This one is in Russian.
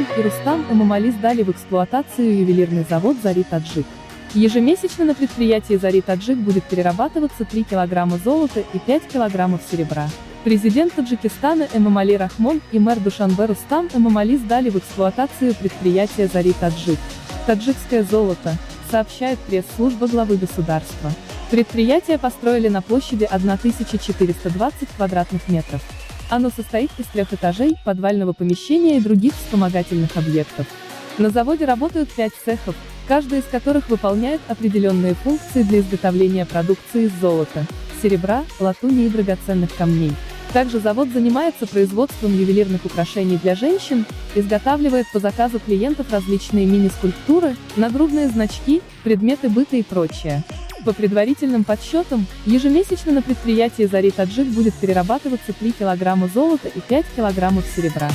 Рахмон и Рустам Эмомали сдали в эксплуатацию ювелирный завод «Зари Таджик». Ежемесячно на предприятии «Зари Таджик» будет перерабатываться 3 килограмма золота и 5 килограммов серебра. Президент Таджикистана Эмомали Рахмон и мэр Душанбе Рустам Эмомали сдали в эксплуатацию предприятие «Зари Таджик». «Таджикское золото», сообщает пресс-служба главы государства. Предприятие построили на площади 1420 квадратных метров. Оно состоит из 3 этажей, подвального помещения и других вспомогательных объектов. На заводе работают 5 цехов, каждый из которых выполняет определенные функции для изготовления продукции из золота, серебра, латуни и драгоценных камней. Также завод занимается производством ювелирных украшений для женщин, изготавливает по заказу клиентов различные мини-скульптуры, нагрудные значки, предметы быта и прочее. По предварительным подсчетам, ежемесячно на предприятии «Зари Таджик» будет перерабатываться 3 килограмма золота и 5 килограммов серебра.